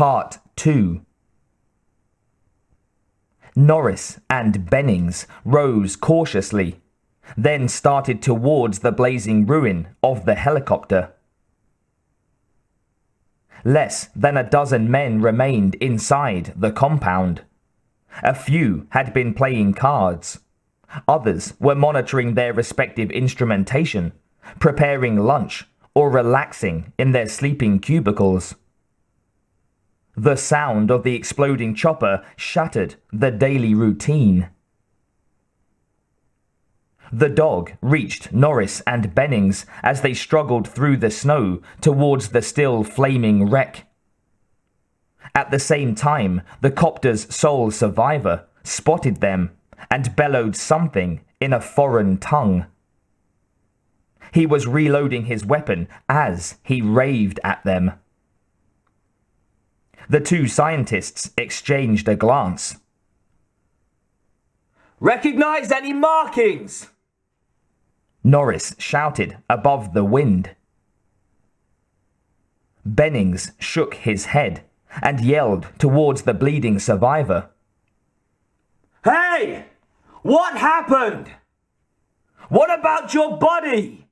Part 2. Norris and Bennings rose cautiously, then started towards the blazing ruin of the helicopter. Less than a dozen men remained inside the compound. A few had been playing cards. Others were monitoring their respective instrumentation, preparing lunch, or relaxing in their sleeping cubicles. The sound of the exploding chopper shattered the daily routine. The dog reached Norris and Bennings as they struggled through the snow towards the still flaming wreck. At the same time, the copter's sole survivor spotted them and bellowed something in a foreign tongue. He was reloading his weapon as he raved at them. The two scientists exchanged a glance. "Recognize any markings?" Norris shouted above the wind. Bennings shook his head and yelled towards the bleeding survivor. "Hey! What happened? What about your body?"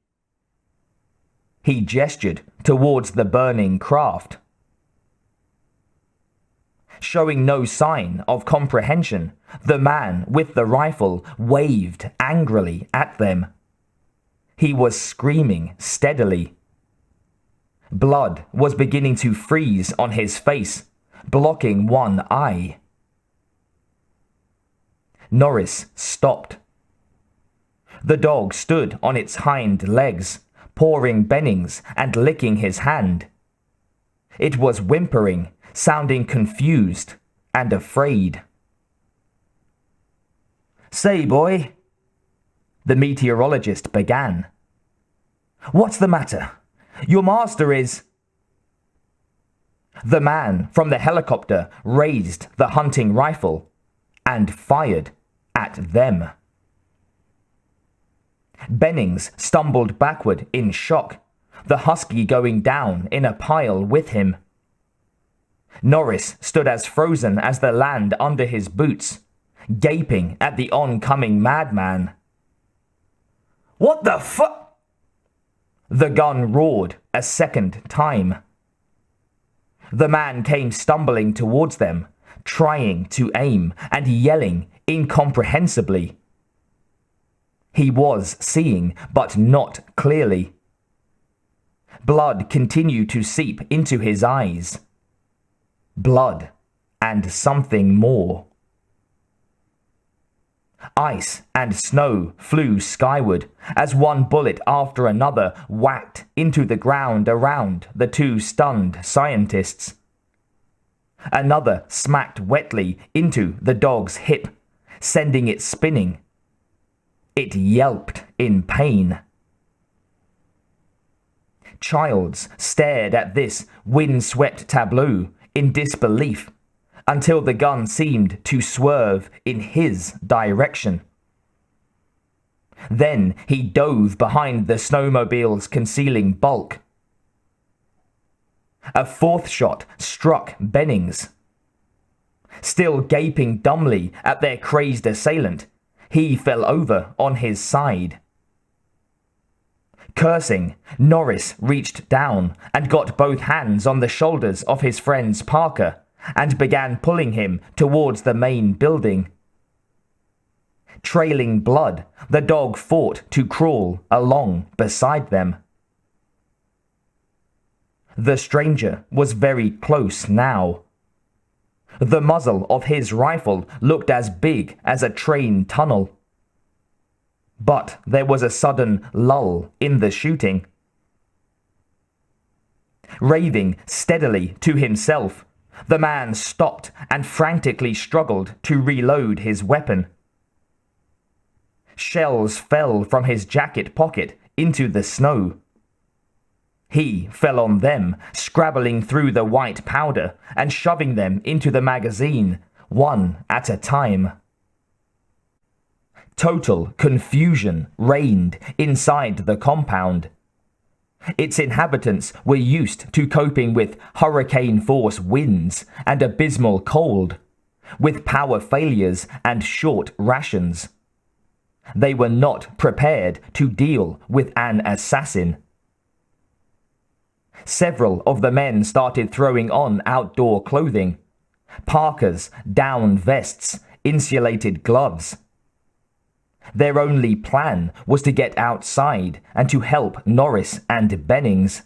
He gestured towards the burning craft. Showing no sign of comprehension, the man with the rifle waved angrily at them. He was screaming steadily. Blood was beginning to freeze on his face, blocking one eye. Norris stopped. The dog stood on its hind legs, pawing Bennings and licking his hand. It was whimpering, sounding confused and afraid. "Say, boy," the meteorologist began. "What's the matter? Your master is..." The man from the helicopter raised the hunting rifle and fired at them. Bennings stumbled backward in shock, the husky going down in a pile with him. Norris stood as frozen as the land under his boots, gaping at the oncoming madman. "What the fu-" The gun roared a second time. The man came stumbling towards them, trying to aim and yelling incomprehensibly. He was seeing, but not clearly. Blood continued to seep into his eyes. Blood and something more. Ice and snow flew skyward as one bullet after another whacked into the ground around the two stunned scientists. Another smacked wetly into the dog's hip, sending it spinning. It yelped in pain. Childs stared at this wind-swept tableau in disbelief until the gun seemed to swerve in his direction. Then he dove behind the snowmobile's concealing bulk. A fourth shot struck Bennings. Still gaping dumbly at their crazed assailant, he fell over on his side. Cursing, Norris reached down and got both hands on the shoulders of his friend's Parker and began pulling him towards the main building. Trailing blood, the dog fought to crawl along beside them. The stranger was very close now. The muzzle of his rifle looked as big as a train tunnel. But there was a sudden lull in the shooting. Raving steadily to himself, the man stopped and frantically struggled to reload his weapon. Shells fell from his jacket pocket into the snow. He fell on them, scrabbling through the white powder and shoving them into the magazine, one at a time. Total confusion reigned inside the compound. Its inhabitants were used to coping with hurricane-force winds and abysmal cold, with power failures and short rations. They were not prepared to deal with an assassin. Several of the men started throwing on outdoor clothing: parkas, down vests, insulated gloves. Their only plan was to get outside and to help Norris and Bennings.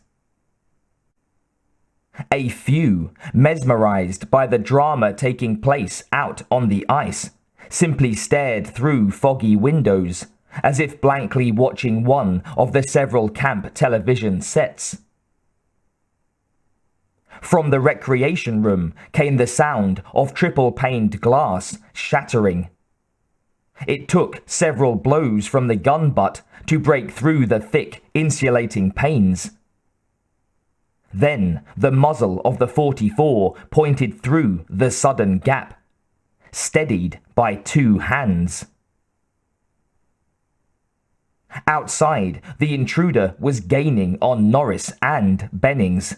A few, mesmerized by the drama taking place out on the ice, simply stared through foggy windows, as if blankly watching one of the several camp television sets. From the recreation room came the sound of triple-paned glass shattering. It took several blows from the gun butt to break through the thick, insulating panes. Then the muzzle of the .44 pointed through the sudden gap, steadied by two hands. Outside, the intruder was gaining on Norris and Bennings.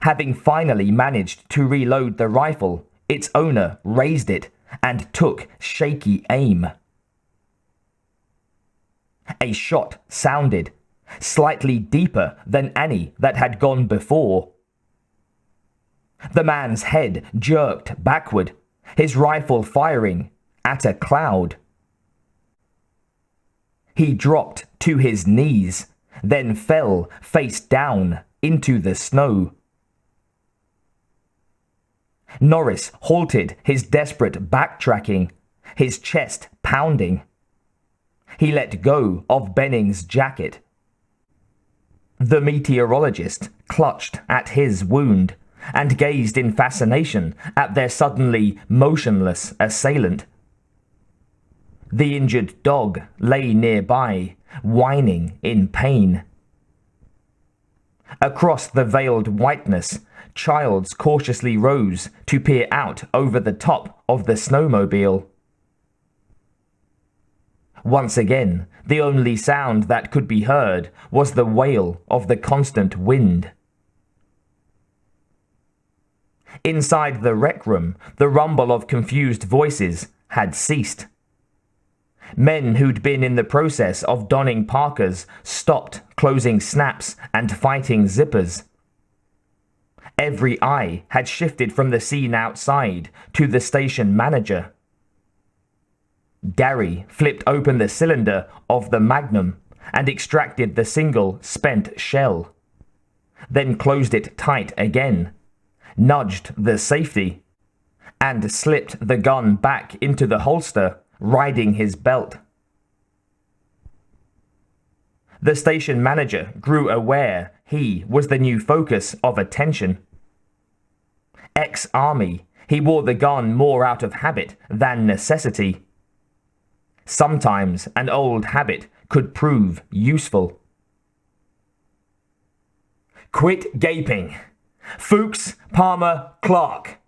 Having finally managed to reload the rifle, its owner raised it and took shaky aim. A shot sounded, slightly deeper than any that had gone before. The man's head jerked backward, his rifle firing at a cloud. He dropped to his knees, then fell face down into the snow. Norris halted his desperate backtracking, his chest pounding. He let go of Bennings' jacket. The meteorologist clutched at his wound and gazed in fascination at their suddenly motionless assailant. The injured dog lay nearby, whining in pain. Across the veiled whiteness, Childs cautiously rose to peer out over the top of the snowmobile. Once again, the only sound that could be heard was the wail of the constant wind. Inside the rec room, the rumble of confused voices had ceased. Men who'd been in the process of donning parkas stopped closing snaps and fighting zippers. Every eye had shifted from the scene outside to the station manager. Gary flipped open the cylinder of the Magnum and extracted the single spent shell, then closed it tight again, nudged the safety, and slipped the gun back into the holster, riding his belt. The station manager grew aware he was the new focus of attention. Ex-army, he wore the gun more out of habit than necessity. Sometimes an old habit could prove useful. "Quit gaping. Fuchs, Palmer, Clark."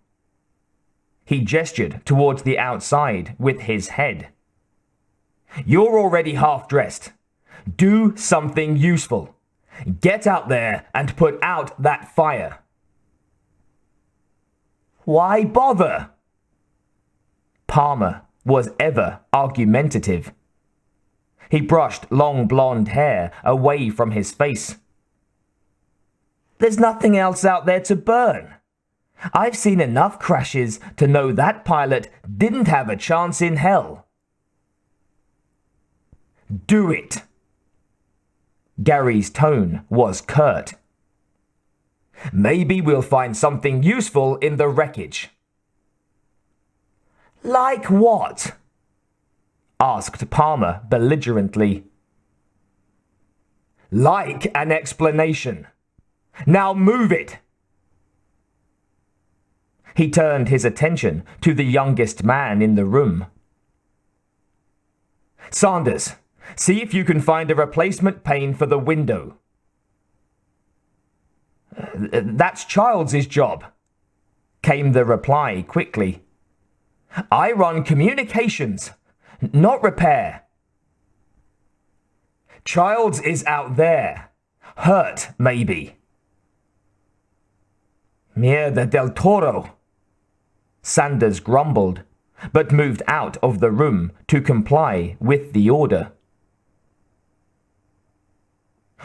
He gestured towards the outside with his head. "You're already half-dressed. Do something useful. Get out there and put out that fire." "Why bother?" Palmer was ever argumentative. He brushed long blonde hair away from his face. "There's nothing else out there to burn. I've seen enough crashes to know that pilot didn't have a chance in hell." "Do it." Gary's tone was curt. "Maybe we'll find something useful in the wreckage." "Like what?" asked Palmer belligerently. "Like an explanation. Now move it." He turned his attention to the youngest man in the room. "Sanders, see if you can find a replacement pane for the window." "That's Childs' job," came the reply quickly. "I run communications, not repair." "Childs is out there. Hurt, maybe. Mierda del Toro. Sanders grumbled, but moved out of the room to comply with the order.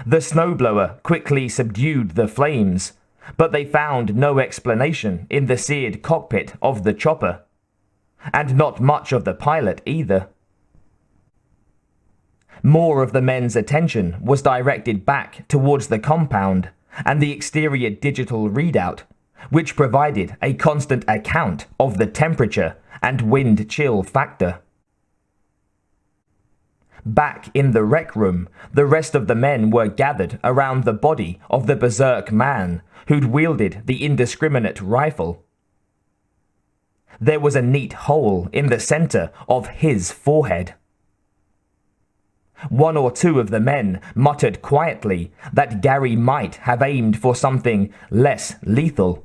The snowblower quickly subdued the flames, but they found no explanation in the seared cockpit of the chopper, and not much of the pilot either. More of the men's attention was directed back towards the compound and the exterior digital readout, which provided a constant account of the temperature and wind chill factor. Back in the rec room, the rest of the men were gathered around the body of the berserk man who'd wielded the indiscriminate rifle. There was a neat hole in the center of his forehead. One or two of the men muttered quietly that Gary might have aimed for something less lethal.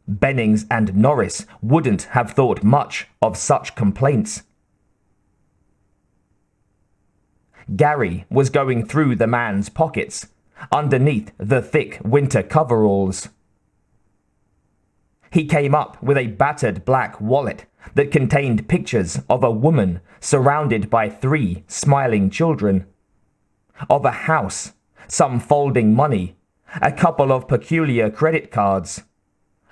Bennings and Norris wouldn't have thought much of such complaints. Gary was going through the man's pockets, underneath the thick winter coveralls. He came up with a battered black wallet that contained pictures of a woman surrounded by 3 smiling children, of a house, some folding money, a couple of peculiar credit cards,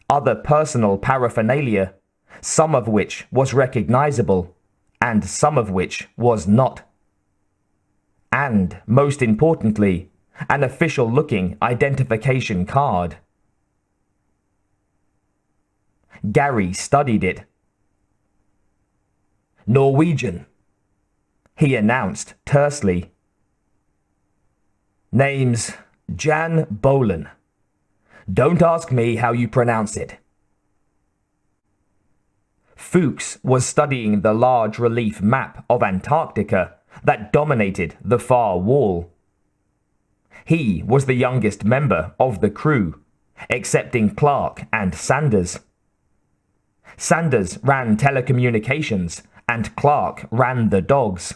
other personal paraphernalia, some of which was recognizable, and some of which was not. And, most importantly, an official-looking identification card. Gary studied it. Norwegian, he announced tersely. Name's Jan Bolan. Don't ask me how you pronounce it. Fuchs was studying the large relief map of Antarctica that dominated the far wall. He was the youngest member of the crew, excepting Clark and Sanders. Sanders ran telecommunications and Clark ran the dogs.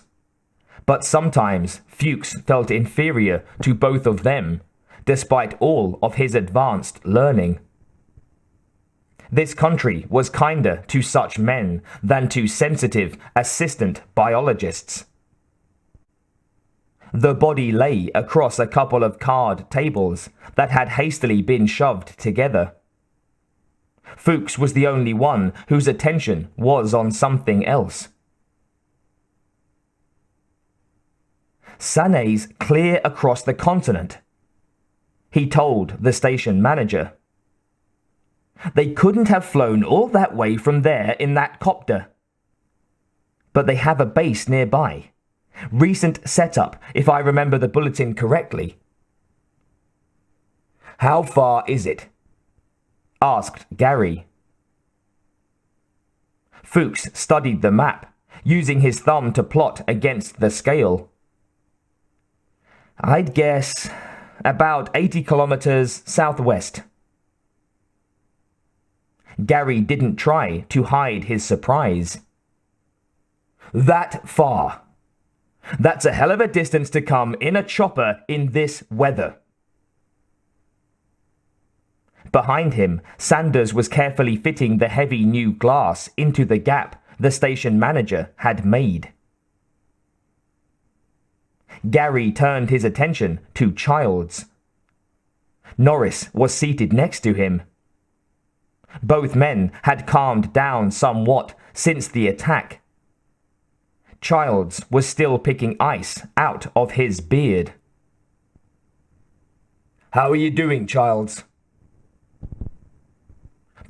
But sometimes Fuchs felt inferior to both of them, despite all of his advanced learning. This country was kinder to such men than to sensitive assistant biologists. The body lay across a couple of card tables that had hastily been shoved together. Fuchs was the only one whose attention was on something else. Sanay's clear across the continent, he told the station manager. They couldn't have flown all that way from there in that copter. But they have a base nearby. Recent setup, if I remember the bulletin correctly. How far is it? Asked Gary. Fuchs studied the map, using his thumb to plot against the scale. I'd guess about 80 kilometers southwest. Gary didn't try to hide his surprise. That far? That's a hell of a distance to come in a chopper in this weather. Behind him, Sanders was carefully fitting the heavy new glass into the gap the station manager had made. Gary turned his attention to Childs. Norris was seated next to him. Both men had calmed down somewhat since the attack. Childs was still picking ice out of his beard. How are you doing, Childs?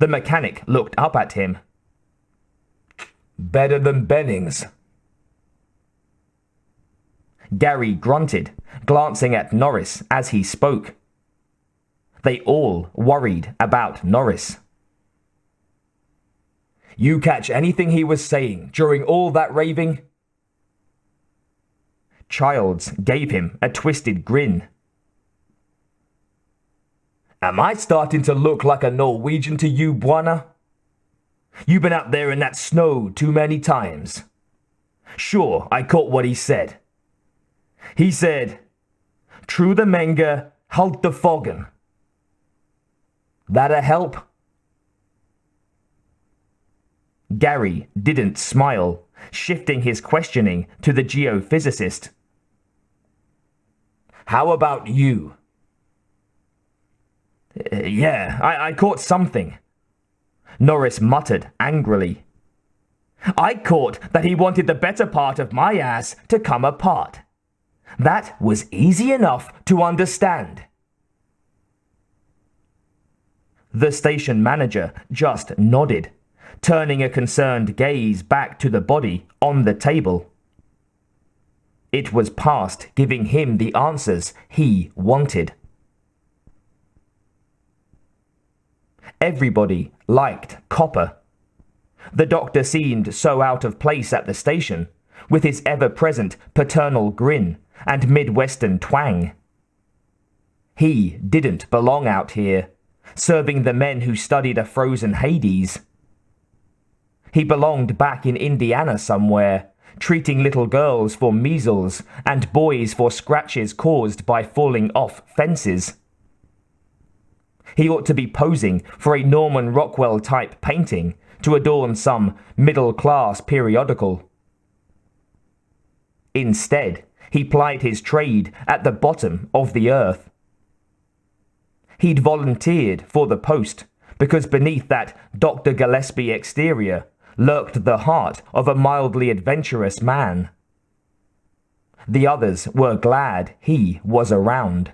The mechanic looked up at him. Better than Bennings. Gary grunted, glancing at Norris as he spoke. They all worried about Norris. You catch anything he was saying during all that raving? Childs gave him a twisted grin. Am I starting to look like a Norwegian to you, Bwana? You've been out there in that snow too many times. Sure, I caught what he said. He said, True the Menga, halt the foggin. That'll help? Gary didn't smile, shifting his questioning to the geophysicist. How about you? Yeah, I caught something, Norris muttered angrily. I caught that he wanted the better part of my ass to come apart. That was easy enough to understand. The station manager just nodded, turning a concerned gaze back to the body on the table. It was past giving him the answers he wanted. Everybody liked Copper. The doctor seemed so out of place at the station, with his ever-present paternal grin and Midwestern twang. He didn't belong out here, serving the men who studied a frozen Hades. He belonged back in Indiana somewhere, treating little girls for measles and boys for scratches caused by falling off fences. He ought to be posing for a Norman Rockwell-type painting to adorn some middle-class periodical. Instead, he plied his trade at the bottom of the earth. He'd volunteered for the post because beneath that Dr. Gillespie exterior lurked the heart of a mildly adventurous man. The others were glad he was around.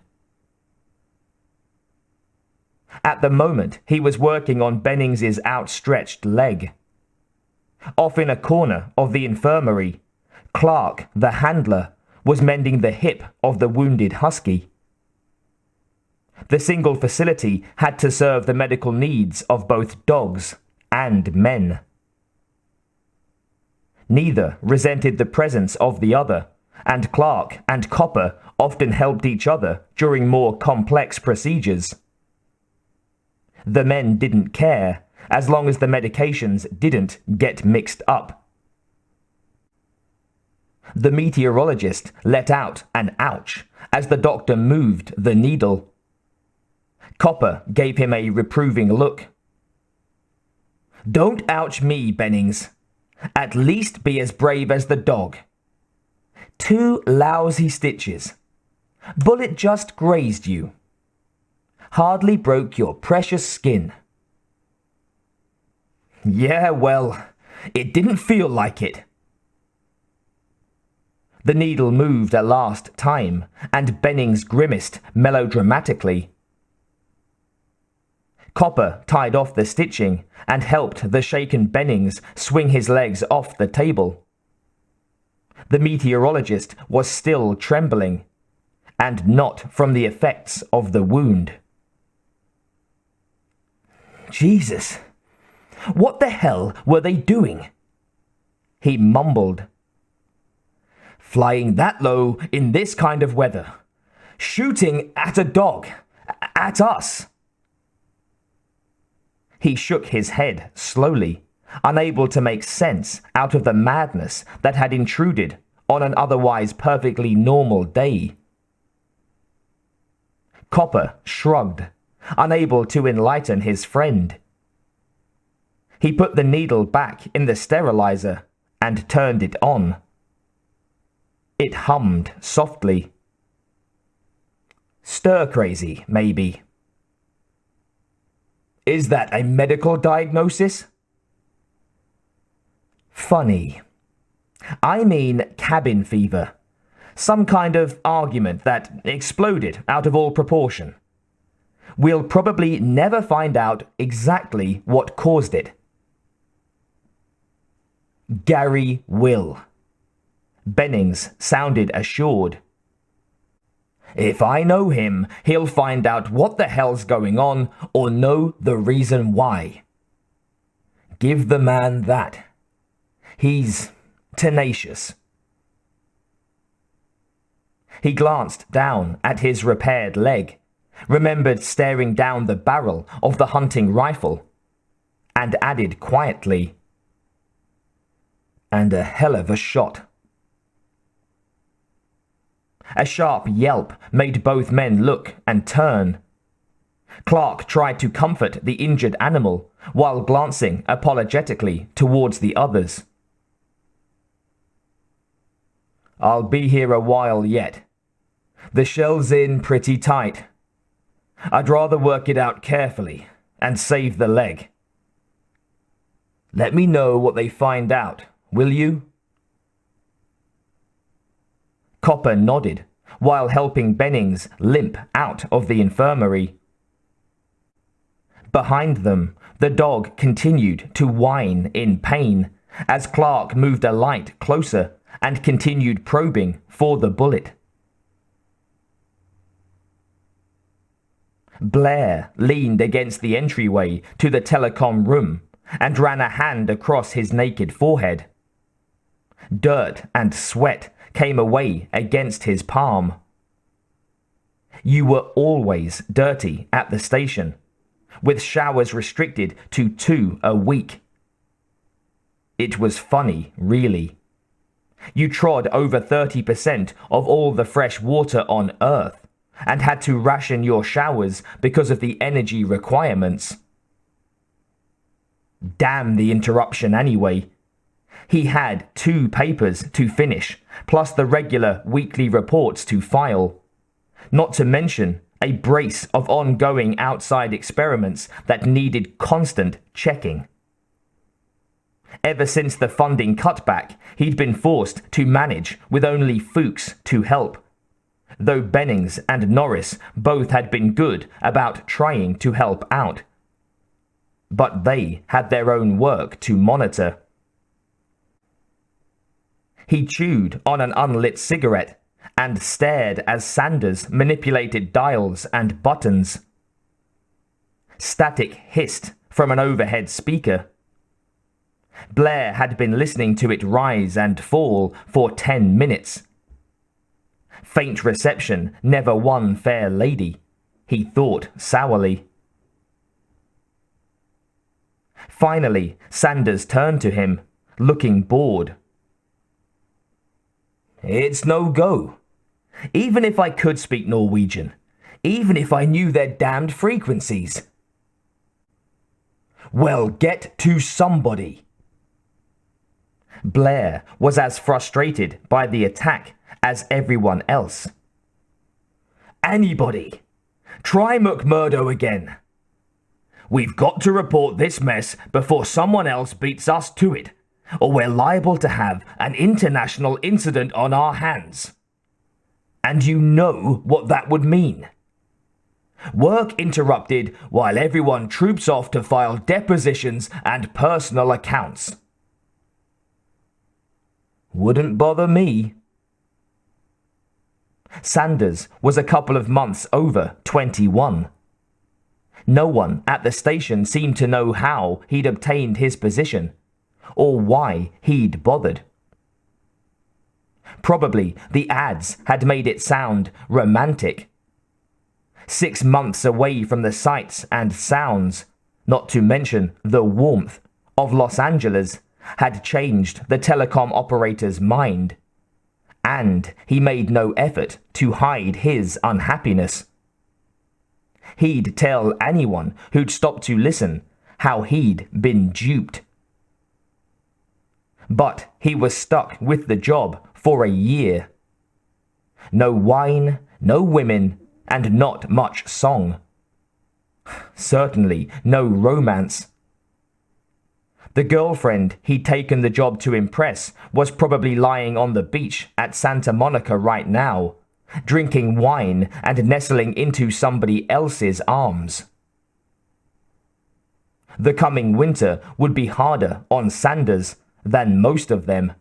At the moment, he was working on Bennings's outstretched leg. Off in a corner of the infirmary, Clark, the handler, was mending the hip of the wounded husky. The single facility had to serve the medical needs of both dogs and men. Neither resented the presence of the other, and Clark and Copper often helped each other during more complex procedures. The men didn't care, as long as the medications didn't get mixed up. The meteorologist let out an ouch as the doctor moved the needle. Copper gave him a reproving look. Don't ouch me, Bennings. At least be as brave as the dog. 2 lousy stitches. Bullet just grazed you. Hardly broke your precious skin. Yeah, well, it didn't feel like it. The needle moved a last time, and Bennings grimaced melodramatically. Copper tied off the stitching and helped the shaken Bennings swing his legs off the table. The meteorologist was still trembling, and not from the effects of the wound. Jesus, what the hell were they doing? He mumbled. Flying that low in this kind of weather. Shooting at a dog. At us. He shook his head slowly, unable to make sense out of the madness that had intruded on an otherwise perfectly normal day. Copper shrugged, unable to enlighten his friend. He put the needle back in the sterilizer and turned it on. It hummed softly. Stir crazy, maybe. Is that a medical diagnosis? Funny. I mean cabin fever. Some kind of argument that exploded out of all proportion. We'll probably never find out exactly what caused it. Gary will. Bennings sounded assured. If I know him, he'll find out what the hell's going on or know the reason why. Give the man that. He's tenacious. He glanced down at his repaired leg, remembered staring down the barrel of the hunting rifle, and added quietly, "And a hell of a shot." A sharp yelp made both men look and turn. Clark tried to comfort the injured animal while glancing apologetically towards the others. "I'll be here a while yet. The shell's in pretty tight. I'd rather work it out carefully and save the leg. Let me know what they find out, will you?" Copper nodded while helping Bennings limp out of the infirmary. Behind them, the dog continued to whine in pain as Clark moved a light closer and continued probing for the bullet. Blair leaned against the entryway to the telecom room and ran a hand across his naked forehead. Dirt and sweat came away against his palm. "You were always dirty at the station, with showers restricted to 2 a week. It was funny, really. You trod over 30% of all the fresh water on Earth and had to ration your showers because of the energy requirements." Damn the interruption anyway. He had 2 papers to finish, plus the regular weekly reports to file. Not to mention a brace of ongoing outside experiments that needed constant checking. Ever since the funding cutback, he'd been forced to manage with only Fuchs to help, though Bennings and Norris both had been good about trying to help out. But they had their own work to monitor. He chewed on an unlit cigarette and stared as Sanders manipulated dials and buttons. Static hissed from an overhead speaker. Blair had been listening to it rise and fall for 10 minutes. Faint reception never won fair lady, he thought sourly. Finally, Sanders turned to him, looking bored. "It's no go. Even if I could speak Norwegian, even if I knew their damned frequencies." "Well, get to somebody." Blair was as frustrated by the attack as everyone else. "Anybody. Try McMurdo again. We've got to report this mess before someone else beats us to it, or we're liable to have an international incident on our hands. And you know what that would mean. Work interrupted while everyone troops off to file depositions and personal accounts." "Wouldn't bother me." Sanders was a couple of months over 21. No one at the station seemed to know how he'd obtained his position, or why he'd bothered. Probably the ads had made it sound romantic. 6 months away from the sights and sounds, not to mention the warmth of Los Angeles, had changed the telecom operator's mind, and he made no effort to hide his unhappiness. He'd tell anyone who'd stop to listen how he'd been duped. But he was stuck with the job for a year. No wine, no women, and not much song. Certainly no romance. The girlfriend he'd taken the job to impress was probably lying on the beach at Santa Monica right now, drinking wine and nestling into somebody else's arms. The coming winter would be harder on Sanders than most of them.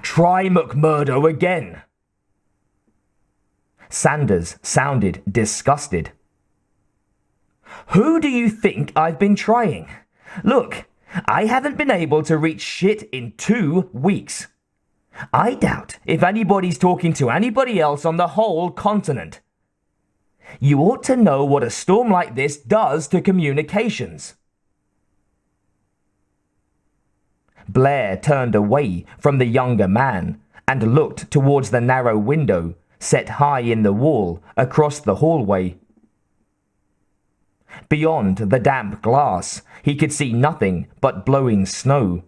"Try McMurdo again." Sanders sounded disgusted. "Who do you think I've been trying? Look, I haven't been able to reach shit in 2 weeks. I doubt if anybody's talking to anybody else on the whole continent. You ought to know what a storm like this does to communications." Blair turned away from the younger man and looked towards the narrow window set high in the wall across the hallway. Beyond the damp glass, he could see nothing but blowing snow.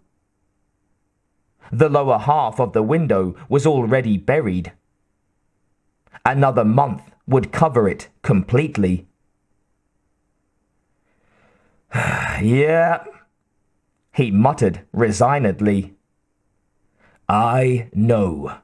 The lower half of the window was already buried. Another month would cover it completely. Yeah, he muttered resignedly. I know.